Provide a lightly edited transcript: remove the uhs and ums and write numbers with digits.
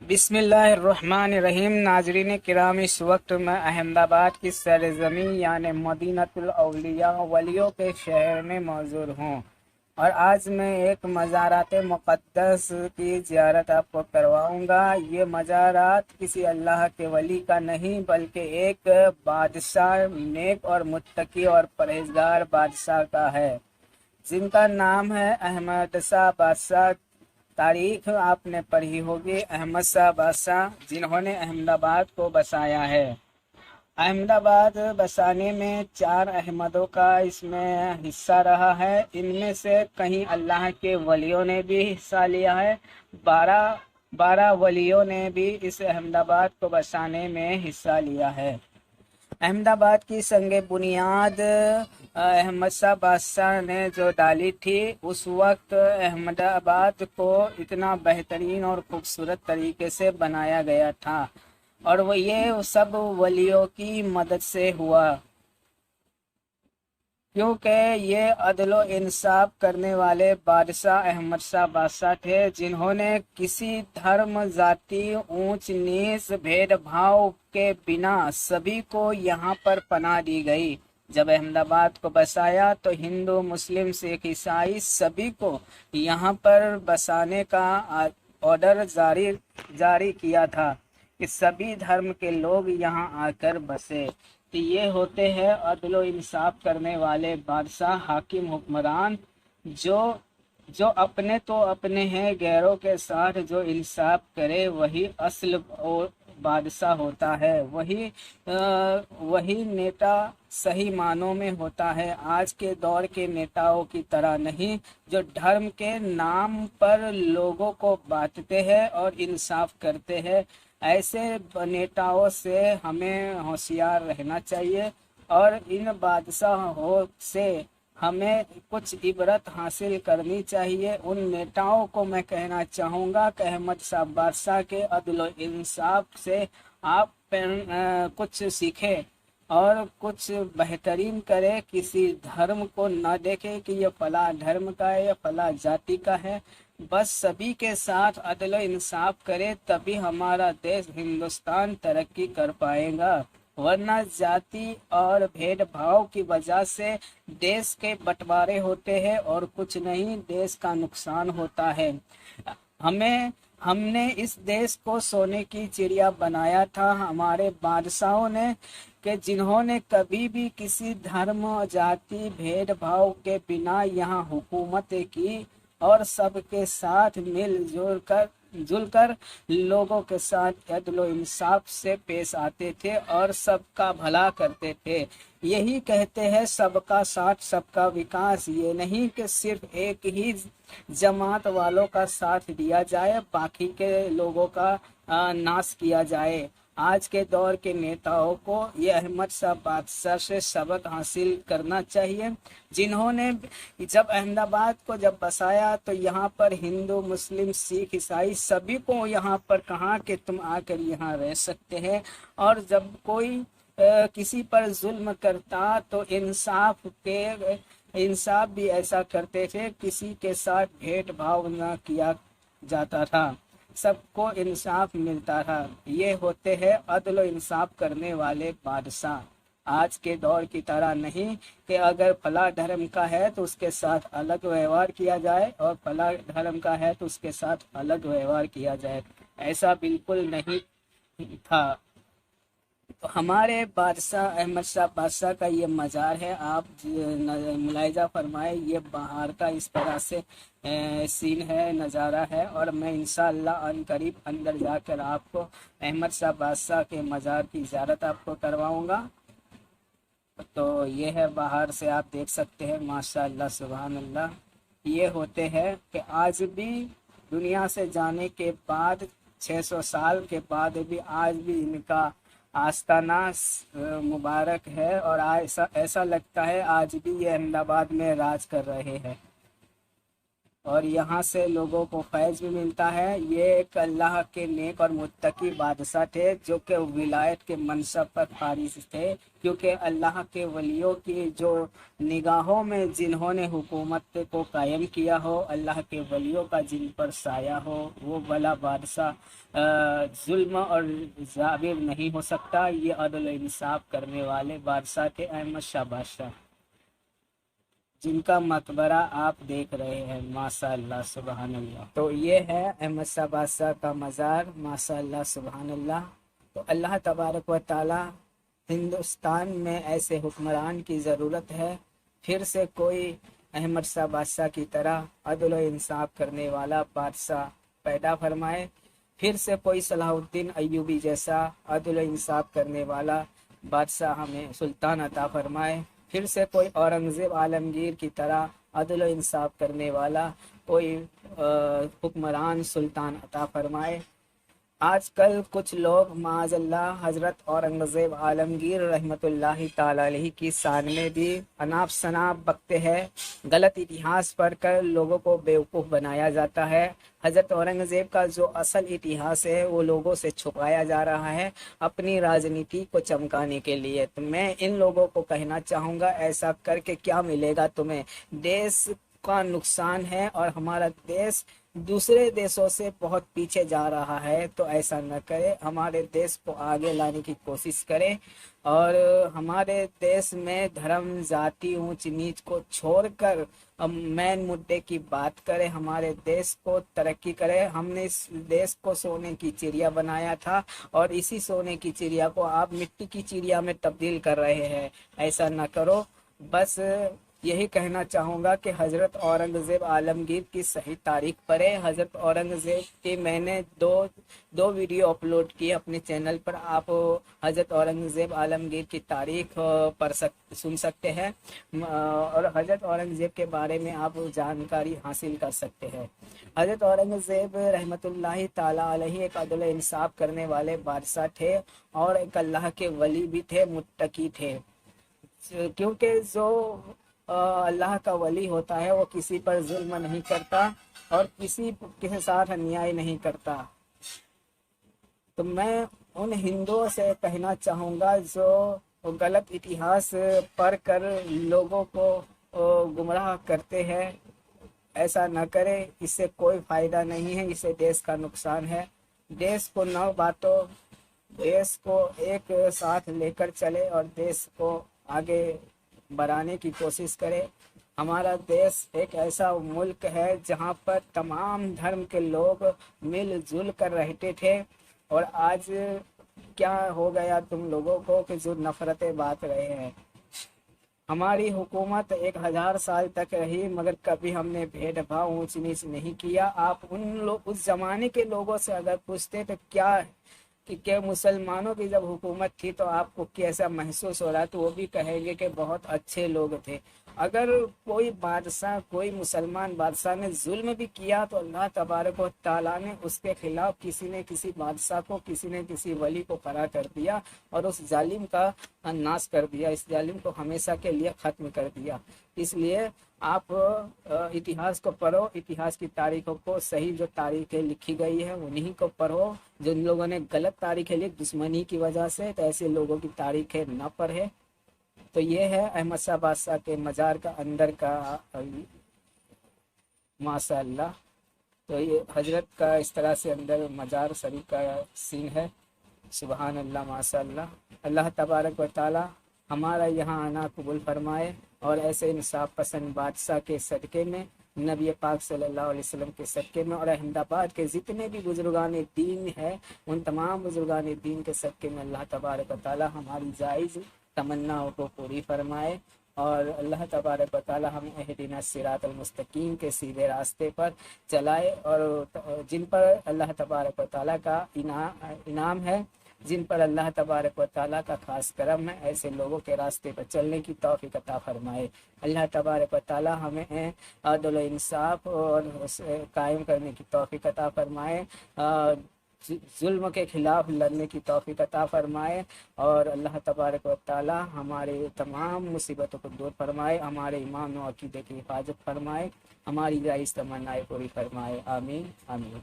بسم اللہ الرحمن الرحیم۔ ناظرین کرام، اس وقت میں احمد آباد کی سرزمین یعنی مدینۃ الاولیاء ولیوں کے شہر میں موجود ہوں، اور آج میں ایک مزارات مقدس کی زیارت آپ کو کرواؤں گا۔ یہ مزارات کسی اللہ کے ولی کا نہیں بلکہ ایک بادشاہ، نیک اور متقی اور پرہیزگار بادشاہ کا ہے، جن کا نام ہے احمد شاہ بادشاہ۔ تاریخ آپ نے پڑھی ہوگی، احمد شاہ بادشاہ جنہوں نے احمد آباد کو بسایا ہے۔ احمد آباد بسانے میں 4 احمدوں کا اس میں حصہ رہا ہے۔ ان میں سے کہیں اللہ کے ولیوں نے بھی حصہ لیا ہے۔ 12 ولیوں نے بھی اس احمد آباد کو بسانے میں حصہ لیا ہے۔ احمد آباد کی سنگ بنیاد احمد شاہ بادشاہ نے جو ڈالی تھی، اس وقت احمد آباد کو اتنا بہترین اور خوبصورت طریقے سے بنایا گیا تھا، اور وہ یہ سب ولیوں کی مدد سے ہوا، کیونکہ یہ عدل و انصاف کرنے والے بادشاہ احمد شاہ بادشاہ تھے، جنہوں نے کسی دھرم، ذاتی اونچ نیچ، بھید بھاؤ کے بنا سبھی کو یہاں پر پناہ دی گئی۔ جب احمد آباد کو بسایا تو ہندو، مسلم، سکھ، عیسائی سبھی کو یہاں پر بسانے کا آرڈر جاری کیا تھا کہ سبھی دھرم کے لوگ یہاں آ کر بسے۔ تو یہ ہوتے ہیں عدل و انصاف کرنے والے بادشاہ، حاکم، حکمران، جو اپنے تو اپنے ہیں، غیروں کے ساتھ جو انصاف کرے وہی اصل بادشاہ ہوتا ہے، وہی نیتا صحیح معنوں میں ہوتا ہے۔ آج کے دور کے نیتاؤں کی طرح نہیں، جو دھرم کے نام پر لوگوں کو بانٹتے ہیں اور انصاف کرتے ہیں۔ ایسے نیتاؤں سے ہمیں ہوشیار رہنا چاہیے، اور ان بادشاہوں سے ہمیں کچھ عبرت حاصل کرنی چاہیے۔ ان نیتاؤں کو میں کہنا چاہوں گا کہ احمد شاہ بادشاہ کے عدل و انصاف سے آپ کچھ سیکھیں اور کچھ بہترین کرے۔ کسی دھرم کو نہ دیکھے کہ یہ فلاں دھرم کا ہے یا فلاں ذاتی کا ہے، بس سبھی کے ساتھ عدل و انصاف کرے، تبھی ہمارا دیش ہندوستان ترقی کر پائے گا، ورنہ ذاتی اور بھید بھاؤ کی وجہ سے دیش کے بٹوارے ہوتے ہیں اور کچھ نہیں، دیش کا نقصان ہوتا ہے۔ ہم نے اس دیش کو سونے کی چڑیا بنایا تھا ہمارے بادشاہوں نے، کہ جنہوں نے کبھی بھی کسی دھرم، ذاتی بھید بھاؤ کے بنا یہاں حکومت کی، اور سب کے ساتھ مل جل کر لوگوں کے ساتھ عدل و انصاف سے پیش آتے تھے اور سب کا بھلا کرتے تھے۔ یہی کہتے ہیں سب کا ساتھ سب کا وکاس، یہ نہیں کہ صرف ایک ہی جماعت والوں کا ساتھ دیا جائے، باقی کے لوگوں کا ناش کیا جائے۔ آج کے دور کے نیتاؤں کو یہ احمد شاہ بادشاہ سے سبق حاصل کرنا چاہیے، جنہوں نے جب احمد آباد کو جب بسایا تو یہاں پر ہندو، مسلم، سکھ، عیسائی سبھی کو یہاں پر کہا کہ تم آ کر یہاں رہ سکتے ہیں، اور جب کوئی کسی پر ظلم کرتا تو انصاف بھی ایسا کرتے تھے، کسی کے ساتھ بھید بھاؤ نہ کیا جاتا تھا، سب کو انصاف ملتا تھا۔ یہ ہوتے ہیں عدل و انصاف کرنے والے بادشاہ۔ آج کے دور کی طرح نہیں کہ اگر فلاں دھرم کا ہے تو اس کے ساتھ الگ ویوہار کیا جائے، اور فلاں دھرم کا ہے تو اس کے ساتھ الگ ویوہار کیا جائے، ایسا بالکل نہیں تھا۔ تو ہمارے بادشاہ احمد شاہ بادشاہ کا یہ مزار ہے، آپ ملاحظہ فرمائے، یہ باہر کا اس طرح سے سین ہے، نظارہ ہے، اور میں انشاءاللہ ان قریب اندر جا کر آپ کو احمد شاہ بادشاہ کے مزار کی زیارت آپ کو کرواؤں گا۔ تو یہ ہے، باہر سے آپ دیکھ سکتے ہیں، ماشاءاللہ سبحان اللہ۔ یہ ہوتے ہیں کہ آج بھی دنیا سے جانے کے بعد 600 سال کے بعد بھی آج بھی ان کا آستانہ مبارک ہے، اور ایسا لگتا ہے آج بھی یہ احمد آباد میں راج کر رہے ہیں۔ اور یہاں سے لوگوں کو فیض بھی ملتا ہے۔ یہ ایک اللہ کے نیک اور متقی بادشاہ تھے جو کہ ولایت کے منصب پر فائز تھے، کیونکہ اللہ کے ولیوں کی جو نگاہوں میں جنہوں نے حکومت کو قائم کیا ہو، اللہ کے ولیوں کا جن پر سایہ ہو، وہ بلا بادشاہ ظلم اور ظالم نہیں ہو سکتا۔ یہ عدل و انصاف کرنے والے بادشاہ تھے احمد شاہ بادشاہ، جن کا مقبرہ آپ دیکھ رہے ہیں، ماشاء اللہ سبحان اللہ۔ تو یہ ہے احمد شاہ بادشاہ کا مزار، ماشاء اللہ سبحان اللہ۔ تو اللہ تبارک و تعالی ہندوستان میں ایسے حکمران کی ضرورت ہے، پھر سے کوئی احمد شاہ بادشاہ کی طرح عدل و انصاف کرنے والا بادشاہ پیدا فرمائے، پھر سے کوئی صلاح الدین ایوبی جیسا عدل و انصاف کرنے والا بادشاہ ہمیں سلطان عطا فرمائے، پھر سے کوئی اورنگزیب عالمگیر کی طرح عدل و انصاف کرنے والا کوئی حکمران سلطان عطا فرمائے۔ آج کل کچھ لوگ معاذ اللہ حضرت اورنگزیب عالمگیر رحمۃ اللہ تعالی علیہ کی شان میں بھی اناپ شناپ بکتے ہیں، غلط اتہاس پڑھ کر لوگوں کو بیوقوف بنایا جاتا ہے۔ حضرت اورنگزیب کا جو اصل اتہاس ہے وہ لوگوں سے چھپایا جا رہا ہے اپنی راجنیتی کو چمکانے کے لیے۔ تو میں ان لوگوں کو کہنا چاہوں گا، ایسا کر کے کیا ملے گا تمہیں؟ دیش کا نقصان ہے اور ہمارا دیش دوسرے دیشوں سے بہت پیچھے جا رہا ہے، تو ایسا نہ کرے، ہمارے دیش کو آگے لانے کی کوشش کرے اور ہمارے دیش میں دھرم ذاتی اونچ نیچ کو چھوڑ کر مین مدعے کی بات کرے، ہمارے دیش کو ترقی کرے۔ ہم نے اس دیش کو سونے کی چڑیا بنایا تھا اور اسی سونے کی چڑیا کو آپ مٹی کی چڑیا میں تبدیل کر رہے ہیں، ایسا نہ کرو۔ بس یہی کہنا چاہوں گا کہ حضرت اورنگزیب عالمگیر کی صحیح تاریخ پڑھے۔ حضرت اورنگزیب کی میں نے دو ویڈیو اپلوڈ کی اپنے چینل پر، آپ حضرت اورنگزیب عالمگیر کی تاریخ سن سکتے ہیں اور حضرت اورنگزیب کے بارے میں آپ جانکاری حاصل کر سکتے ہیں۔ حضرت اورنگزیب رحمۃ اللہ تعالی علیہ ایک عدل و انصاف کرنے والے بادشاہ تھے اور ایک اللہ کے ولی بھی تھے، متقی تھے، کیونکہ جو اللہ کا ولی ہوتا ہے وہ کسی پر ظلم نہیں کرتا اور کسی کے ساتھ انیائی نہیں کرتا۔ تو میں ان ہندوؤں سے کہنا چاہوں گا جو غلط اتہاس پڑھ کر لوگوں کو گمراہ کرتے ہیں، ایسا نہ کرے، اس سے کوئی فائدہ نہیں ہے، اس سے دیش کا نقصان ہے۔ دیش کو نو باتوں، دیش کو ایک ساتھ لے کر چلے اور دیش کو آگے بڑھانے کی کوشش کرے۔ ہمارا دیش ایک ایسا ملک ہے جہاں پر تمام دھرم کے لوگ مل جل کر رہتے تھے، اور آج کیا ہو گیا تم لوگوں کو کہ جو نفرتیں بانٹ رہے ہیں۔ ہماری حکومت 1000 سال تک رہی مگر کبھی ہم نے بھید بھاؤ اونچ نیچ نہیں کیا۔ آپ اس زمانے کے لوگوں سے اگر پوچھتے تو کیا کہ مسلمانوں کی جب حکومت تھی تو آپ کو کیسا محسوس ہو رہا، تو وہ بھی کہیں گے کہ بہت اچھے لوگ تھے۔ اگر کوئی بادشاہ، کوئی مسلمان بادشاہ نے ظلم بھی کیا تو اللہ تبارک و تعالیٰ نے اس کے خلاف کسی نے کسی بادشاہ کو، کسی نے کسی ولی کو کھڑا کر دیا اور اس ظالم کا ناش کر دیا، اس ظالم کو ہمیشہ کے لیے ختم کر دیا۔ اس لیے آپ اتہاس کو پڑھو، اتہاس کی تاریخوں کو، صحیح جو تاریخیں لکھی گئی ہے انہی کو پڑھو۔ جن لوگوں نے غلط تاریخیں لکھی دشمنی کی وجہ سے، تو ایسے لوگوں کی تاریخیں نہ پڑھے۔ تو یہ ہے احمد شاہ بادشاہ کے مزار کا اندر کا ماشاء اللہ۔ تو یہ حضرت کا اس طرح سے اندر مزار شریف کا سین ہے، سبحان اللہ ماشاء اللہ۔ اللہ تبارک و تعالی ہمارا یہاں آنا قبول فرمائے اور ایسے انصاف پسند بادشاہ کے صدقے میں، نبی پاک صلی اللہ علیہ وسلم کے صدقے میں، اور احمد آباد کے جتنے بھی بزرگان دین ہیں ان تمام بزرگان دین کے صدقے میں اللہ تبارک و تعالی ہماری جائز تمناؤں کو پوری فرمائے اور اللہ تبارک و تعالی ہمیں اہدنا الصراط المستقیم کے سیدھے راستے پر چلائے، اور جن پر اللہ تبارک و تعالی کا انعام ہے، جن پر اللہ تبارک و تعالیٰ کا خاص کرم ہے، ایسے لوگوں کے راستے پر چلنے کی توفیق عطا فرمائے۔ اللہ تبارک و تعالیٰ ہمیں عدل و انصاف اور قائم کرنے کی توفیق عطا فرمائے۔ ظلم کے خلاف لڑنے کی توفیق عطا فرمائے، اور اللہ تبارک و تعالی ہمارے تمام مصیبتوں کو دور فرمائے، ہمارے ایمان و عقیدے کی حفاظت فرمائے، ہماری جائز تمنائیں پوری فرمائے، آمین آمین۔